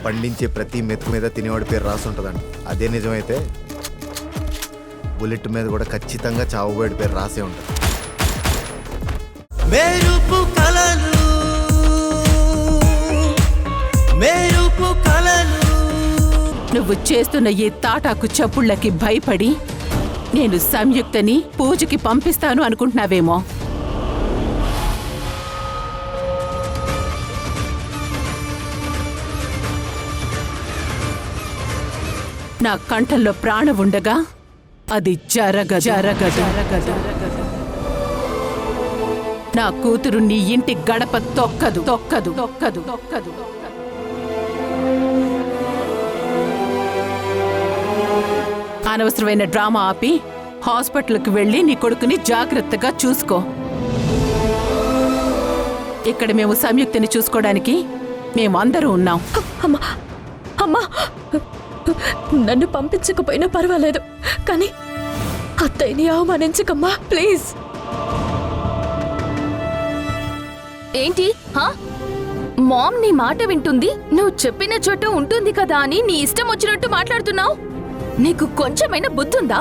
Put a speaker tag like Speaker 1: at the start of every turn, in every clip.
Speaker 1: పండించే ప్రతి మెతుకు మీద తినేవాడి పేరు రాసి ఉంటుందండి. అదే నిజమైతే బుల్లెట్ మీద కూడా ఖచ్చితంగా చావుబోయేడి పేరు రాసే ఉంటుంది.
Speaker 2: మెరుపు కలలు మెరుపు కలలు.
Speaker 3: నువ్వు చేస్తున్న ఈ తాటాకు చప్పుళ్ళకి భయపడి నేను సంయుక్తని పూజకి పంపిస్తాను అనుకుంటున్నావేమో. నా కంఠంలో ప్రాణం ఉండగా అది జరగదు. నా కూతురు నీ ఇంటి గడప తొక్కదు. అనవసరమైన డ్రామా ఆపి హాస్పిటల్కి వెళ్ళి నీ కొడుకుని జాగ్రత్తగా చూసుకో. ఇక్కడ మేము సంయుక్తిని చూసుకోవడానికి మేమందరూ ఉన్నాం.
Speaker 4: అమ్మా అమ్మా, నన్ను పంపించకపోయినా పర్వాలేదు, కానీ అత్తయ్యని అవమానించకమ్మా ప్లీజ్.
Speaker 5: ఏంటి మామ్ నీ మాట వింటుంది, నువ్వు చెప్పిన చోట ఉంటుంది కదా అని నీ ఇష్టం వచ్చినట్టు మాట్లాడుతున్నావు. నీకు కొంచెమైనా బుద్ధుందా?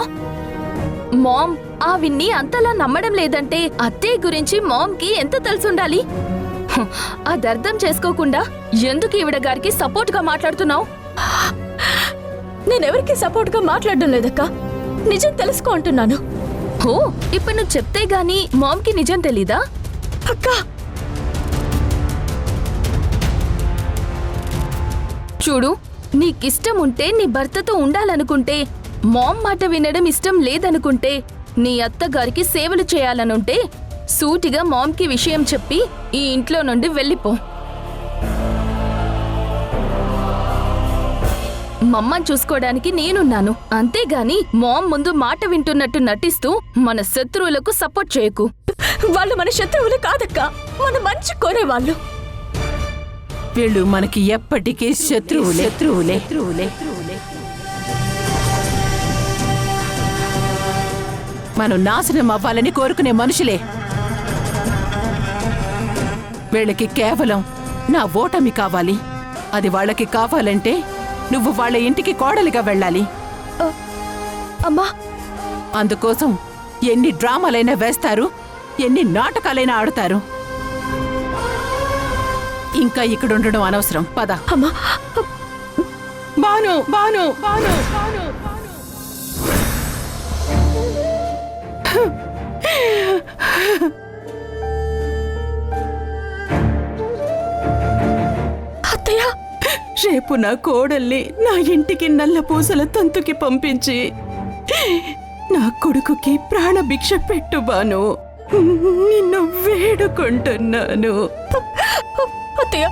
Speaker 5: మామ్ ఆవిన్ని అంతలా నమ్మడం లేదంటే అత్తయ్య గురించి మామ్కి ఎంత తెలుసుండాలి? అది అర్థం చేసుకోకుండా ఎందుకు ఈవిడ గారికి సపోర్ట్ గా మాట్లాడుతున్నావు?
Speaker 4: నేనెవరికి సపోర్ట్ గా మాట్లాడడం లేదక్క, నిజం తెలుసుకో అంటున్నాను.
Speaker 5: హో, ఇప్పుడు నువ్వు చెప్తే గాని మామ్కి నిజం తెలీదా?
Speaker 4: అక్క
Speaker 5: చూడు, నీకిష్టం ఉంటే నీ భర్తతో ఉండాలనుకుంటే, మామ్ మాట వినడం ఇష్టం లేదనుకుంటే, నీ అత్తగారికి సేవలు చేయాలనుంటే సూటిగా మామ్కి విషయం చెప్పి ఈ ఇంట్లో నుండి వెళ్ళిపో. మమ్మని చూసుకోవడానికి నేనున్నాను, అంతేగాని మామ్ ముందు మాట వింటున్నట్టు నటిస్తూ మన శత్రువులకు సపోర్ట్ చేయకు.
Speaker 4: వాళ్ళు మన శత్రువులు కాదక్క, మన మంచి కోరేవాళ్ళు.
Speaker 3: వీళ్ళు మనకి ఎప్పటికీ శత్రువులే. మనం నాశనం అవ్వాలని కోరుకునే మనుషులే. వీళ్ళకి కేవలం నా ఓటమి కావాలి. అది వాళ్ళకి కావాలంటే నువ్వు వాళ్ళ ఇంటికి కోడలిగా వెళ్ళాలి.
Speaker 4: అమ్మా,
Speaker 3: అందుకోసం ఎన్ని డ్రామాలైనా వేస్తారు, ఎన్ని నాటకాలైనా ఆడతారు. ఇంకా ఇక్కడ ఉండడం అనవసరం, పద.
Speaker 4: అమ్మా,
Speaker 3: బాను
Speaker 4: అత్తయ్య,
Speaker 3: రేపు నా కోడల్ని నా ఇంటికి నల్ల పూసల తంతుకి పంపించి నా కొడుకుకి ప్రాణభిక్ష పెట్టు బాను. నిన్ను వేడుకుంటున్నాను.
Speaker 4: అత్తయ్య,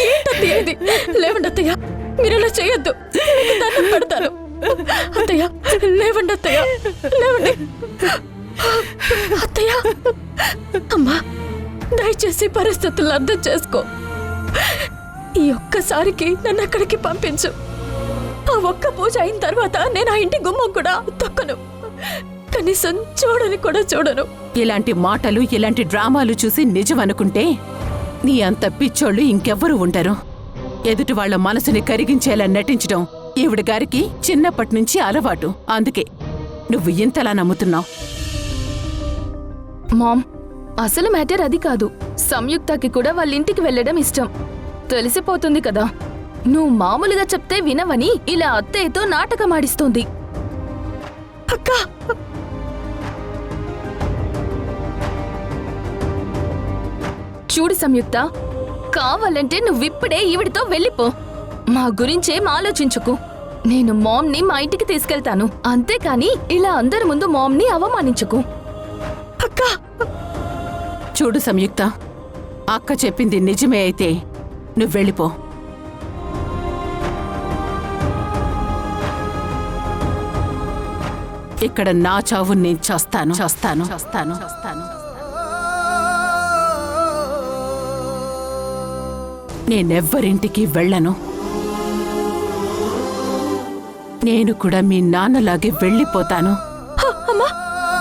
Speaker 4: ఏంటత్తయ్య ఇది? లేవండి అత్తయ్య, మీరు ఇలా చేయొద్దు, మీకు దండం పెడతాను. అత్తయ్య లేవండి, అత్తయ్య లేవండి. అత్తయ్య, అమ్మా దయచేసి పరిస్థితులను అర్థం చేసుకో. ఈ ఒక్కసారికి నన్ను అక్కడికి పంపించు. ఆ ఒక్క పూజ అయిన తర్వాత నేను ఆ ఇంటి గుమ్మం కూడా తొక్కను, కనీసం చూడని కూడా చూడను.
Speaker 3: ఇలాంటి మాటలు, ఇలాంటి డ్రామాలు చూసి నిజం అనుకుంటే నీ అంత పిచ్చోళ్ళు ఇంకెవ్వరూ ఉండరు. ఎదుటి వాళ్ల మనసుని కరిగించేలా నటించడం ఈవిడ గారికి చిన్నప్పటి నుంచి అలవాటు. అందుకే నువ్వు ఇంతలా నమ్ముతున్నావు.
Speaker 5: మామ్, అసలు మ్యాటర్ అది కాదు. సంయుక్తకి కూడా వాళ్ళ ఇంటికి వెళ్ళడం ఇష్టం. తెలిసిపోతుంది కదా, నువ్వు మామూలుగా చెప్తే వినవని ఇలా అత్తయ్యతో నాటకమాడిస్తోంది.
Speaker 4: అక్కా,
Speaker 5: చూడు సంయుక్త, కావాలంటే నువ్విప్పుడే ఈవిడితో వెళ్ళిపో. మా గురించేం ఆలోచించుకు. నేను మామ్ని మా ఇంటికి తీసుకెళ్తాను, అంతేకాని ఇలా అందరి ముందు మామ్ని అవమానించుకు.
Speaker 4: అక్కా,
Speaker 3: చూడు సంయుక్త, అక్క చెప్పింది నిజమే అయితే నువ్వెళ్ళిపో. ఇక్కడ నా చావు నేను చేస్తాను. నేనెవ్వరింటికి వెళ్ళను. నేను కూడా మీ నాన్నలాగే వెళ్ళిపోతాను.
Speaker 4: అమ్మా